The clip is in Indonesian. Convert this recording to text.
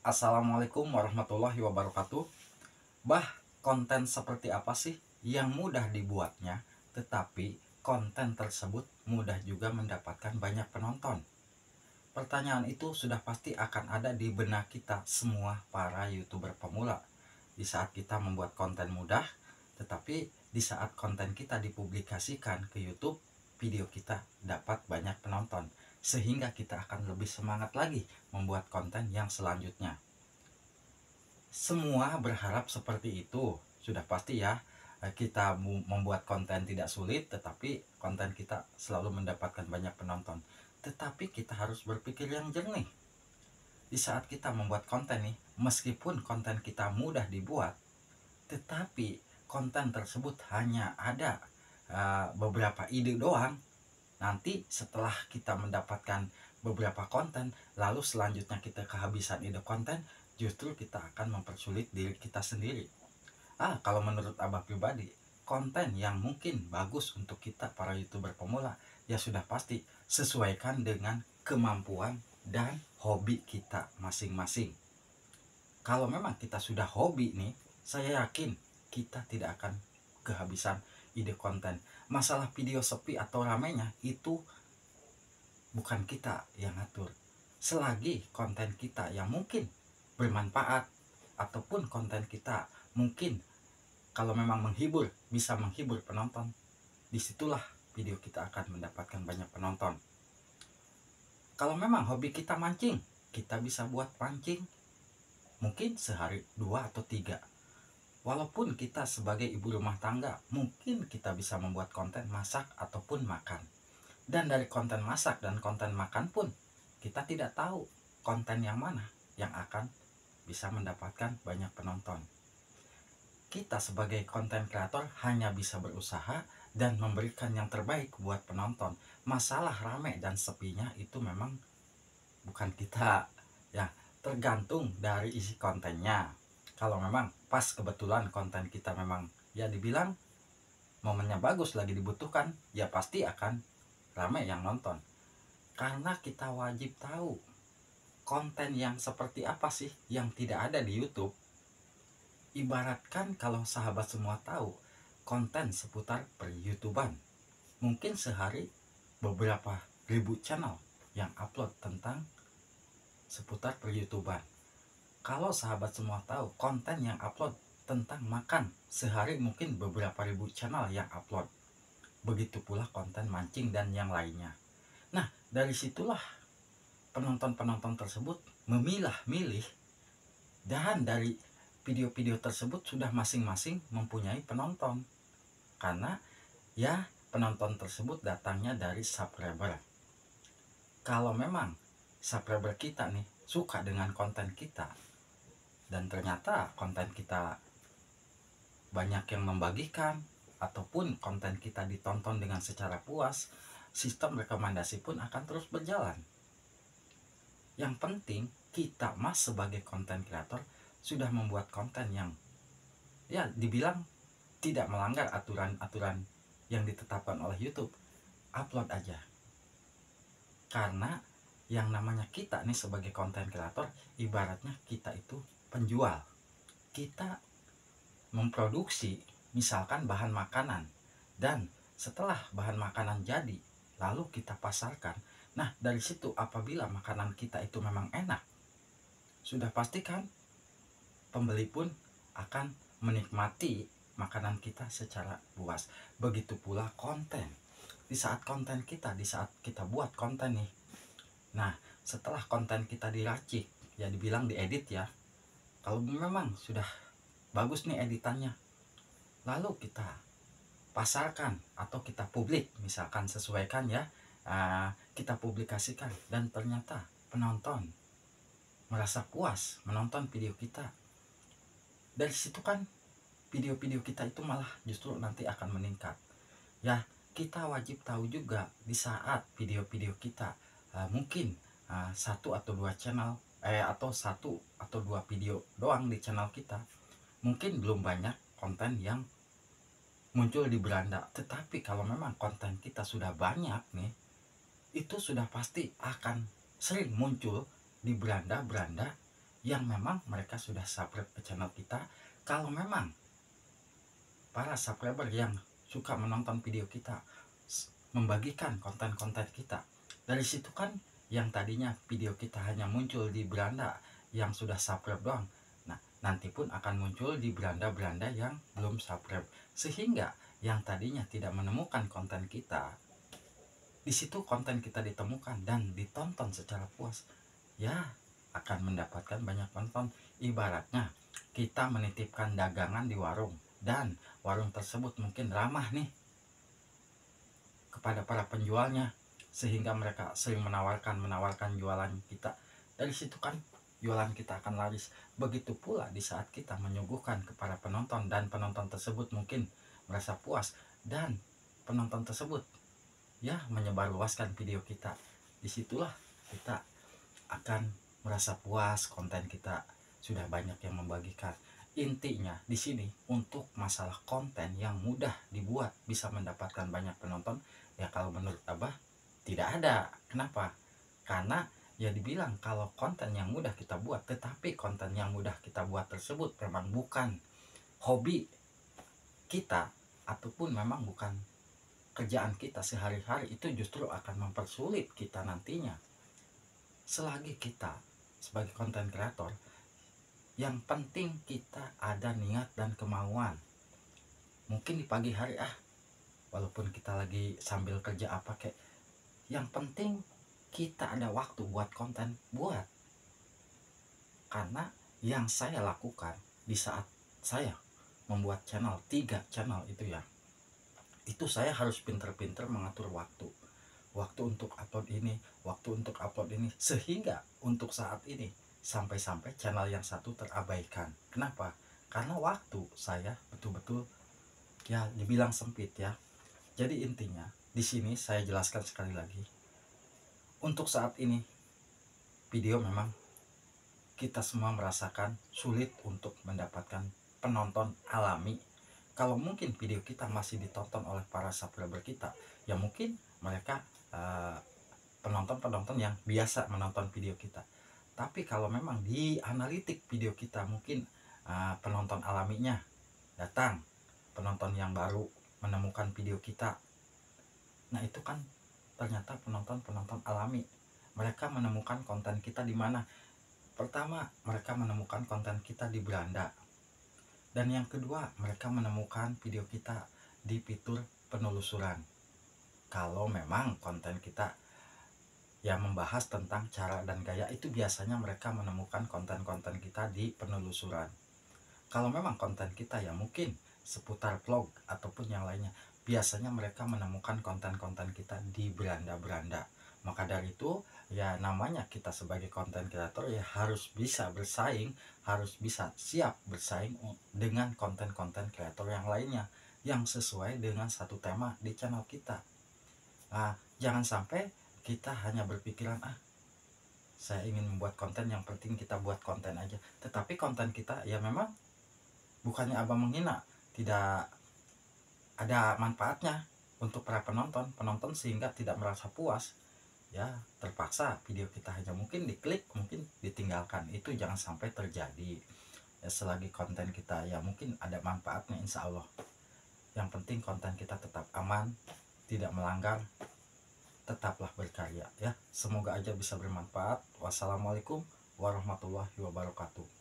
Assalamualaikum warahmatullahi wabarakatuh. Konten seperti apa sih yang mudah dibuatnya, tetapi konten tersebut mudah juga mendapatkan banyak penonton? Pertanyaan itu sudah pasti akan ada di benak kita semua para YouTuber pemula. Di saat kita membuat konten mudah, tetapi di saat konten kita dipublikasikan ke YouTube, video kita dapat banyak penonton, sehingga kita akan lebih semangat lagi membuat konten yang selanjutnya. Semua berharap seperti itu. Sudah pasti ya, kita membuat konten tidak sulit, tetapi konten kita selalu mendapatkan banyak penonton. Tetapi kita harus berpikir yang jernih. Di saat kita membuat konten nih, meskipun konten kita mudah dibuat, tetapi konten tersebut hanya ada beberapa ide doang. Nanti setelah kita mendapatkan beberapa konten, lalu selanjutnya kita kehabisan ide konten, justru kita akan mempersulit diri kita sendiri. Kalau menurut Abah pribadi, konten yang mungkin bagus untuk kita para YouTuber pemula, ya sudah pasti sesuaikan dengan kemampuan dan hobi kita masing-masing. Kalau memang kita sudah hobi nih, saya yakin kita tidak akan kehabisan ide konten. Masalah video sepi atau ramainya itu bukan kita yang atur. Selagi konten kita yang mungkin bermanfaat, ataupun konten kita mungkin kalau memang menghibur, bisa menghibur penonton, disitulah video kita akan mendapatkan banyak penonton. Kalau memang hobi kita mancing, kita bisa buat mancing mungkin sehari 2 atau 3. Walaupun kita sebagai ibu rumah tangga, mungkin kita bisa membuat konten masak ataupun makan. Dan dari konten masak dan konten makan pun, kita tidak tahu konten yang mana yang akan bisa mendapatkan banyak penonton. Kita sebagai konten kreator hanya bisa berusaha dan memberikan yang terbaik buat penonton. Masalah rame dan sepinya itu memang bukan kita, ya, tergantung dari isi kontennya. Kalau memang pas kebetulan konten kita memang ya dibilang momennya bagus, lagi dibutuhkan, ya pasti akan ramai yang nonton. Karena kita wajib tahu konten yang seperti apa sih yang tidak ada di YouTube. Ibaratkan kalau sahabat semua tahu konten seputar per-YouTuban, mungkin sehari beberapa ribu channel yang upload tentang seputar per-YouTuban. Kalau sahabat semua tahu konten yang upload tentang makan, sehari mungkin beberapa ribu channel yang upload. Begitu pula konten mancing dan yang lainnya. Nah, dari situlah penonton-penonton tersebut memilah-milih, dan dari video-video tersebut sudah masing-masing mempunyai penonton. Karena ya penonton tersebut datangnya dari subscriber. Kalau memang subscriber kita nih suka dengan konten kita, dan ternyata konten kita banyak yang membagikan, ataupun konten kita ditonton dengan secara puas, sistem rekomendasi pun akan terus berjalan. Yang penting kita mas sebagai konten kreator sudah membuat konten yang ya dibilang tidak melanggar aturan-aturan yang ditetapkan oleh YouTube. Upload aja. Karena yang namanya kita nih sebagai konten kreator, ibaratnya kita itu penjual. Kita memproduksi misalkan bahan makanan, dan setelah bahan makanan jadi, lalu kita pasarkan. Nah, dari situ apabila makanan kita itu memang enak, sudah pasti kan pembeli pun akan menikmati makanan kita secara puas. Begitu pula konten. Di saat konten kita, di saat kita buat konten nih, nah setelah konten kita diracik, ya dibilang diedit ya, kalau memang sudah bagus nih editannya, lalu kita pasarkan atau kita publik, misalkan sesuaikan ya, kita publikasikan, dan ternyata penonton merasa puas menonton video kita. Dari situ kan video-video kita itu malah justru nanti akan meningkat. Ya, kita wajib tahu juga di saat video-video kita mungkin 1 atau 2 channel atau 1 atau 2 video doang di channel kita, mungkin belum banyak konten yang muncul di beranda. Tetapi kalau memang konten kita sudah banyak nih, itu sudah pasti akan sering muncul di beranda-beranda yang memang mereka sudah subscribe ke channel kita. Kalau memang para subscriber yang suka menonton video kita, membagikan konten-konten kita, dari situ kan yang tadinya video kita hanya muncul di beranda yang sudah subscribe doang, nah nanti pun akan muncul di beranda-beranda yang belum subscribe, sehingga yang tadinya tidak menemukan konten kita, di situ konten kita ditemukan dan ditonton secara puas, ya akan mendapatkan banyak penonton. Ibaratnya kita menitipkan dagangan di warung, dan warung tersebut mungkin ramah nih kepada para penjualnya, sehingga mereka sering menawarkan jualan kita. Dari situ kan jualan kita akan laris. Begitu pula di saat kita menyuguhkan kepada penonton, dan penonton tersebut mungkin merasa puas, dan penonton tersebut ya menyebarluaskan video kita. Disitulah kita akan merasa puas, konten kita sudah banyak yang membagikan. Intinya di sini untuk masalah konten yang mudah dibuat bisa mendapatkan banyak penonton, ya kalau menurut Abah tidak ada. Kenapa? Karena ya dibilang kalau konten yang mudah kita buat, tetapi konten yang mudah kita buat tersebut memang bukan hobi kita ataupun memang bukan kerjaan kita sehari-hari, itu justru akan mempersulit kita nantinya. Selagi kita sebagai konten kreator, yang penting kita ada niat dan kemauan. Mungkin di pagi hari walaupun kita lagi sambil kerja apa kek, yang penting kita ada waktu buat konten, buat. Karena yang saya lakukan di saat saya membuat channel, 3 channel itu ya, itu saya harus pinter-pinter mengatur waktu. Waktu untuk upload ini, waktu untuk upload ini, sehingga untuk saat ini sampai-sampai channel yang satu terabaikan. Kenapa? Karena waktu saya betul-betul ya dibilang sempit ya. Jadi intinya di sini saya jelaskan sekali lagi. Untuk saat ini video memang kita semua merasakan sulit untuk mendapatkan penonton alami. Kalau mungkin video kita masih ditonton oleh para subscriber kita, ya mungkin mereka penonton-penonton yang biasa menonton video kita. Tapi kalau memang di analitik video kita mungkin penonton alaminya datang, penonton yang baru menemukan video kita, nah itu kan ternyata penonton-penonton alami. Mereka menemukan konten kita di mana? Pertama, mereka menemukan konten kita di beranda, dan yang kedua mereka menemukan video kita di fitur penelusuran. Kalau memang konten kita yang membahas tentang cara dan gaya, itu biasanya mereka menemukan konten-konten kita di penelusuran. Kalau memang konten kita yang mungkin seputar vlog ataupun yang lainnya, biasanya mereka menemukan konten-konten kita di beranda-beranda. Maka dari itu ya namanya kita sebagai konten kreator ya harus bisa bersaing, harus bisa siap bersaing dengan konten-konten kreator yang lainnya yang sesuai dengan satu tema di channel kita. Nah, jangan sampai kita hanya berpikiran saya ingin membuat konten, yang penting kita buat konten aja. Tetapi konten kita ya memang bukannya Abang menghina, tidak ada manfaatnya untuk para penonton sehingga tidak merasa puas. Ya, terpaksa video kita hanya mungkin diklik, mungkin ditinggalkan. Itu jangan sampai terjadi. Ya, selagi konten kita ya mungkin ada manfaatnya, insya Allah. Yang penting konten kita tetap aman, tidak melanggar, tetaplah berkarya ya. Semoga aja bisa bermanfaat. Wassalamualaikum warahmatullahi wabarakatuh.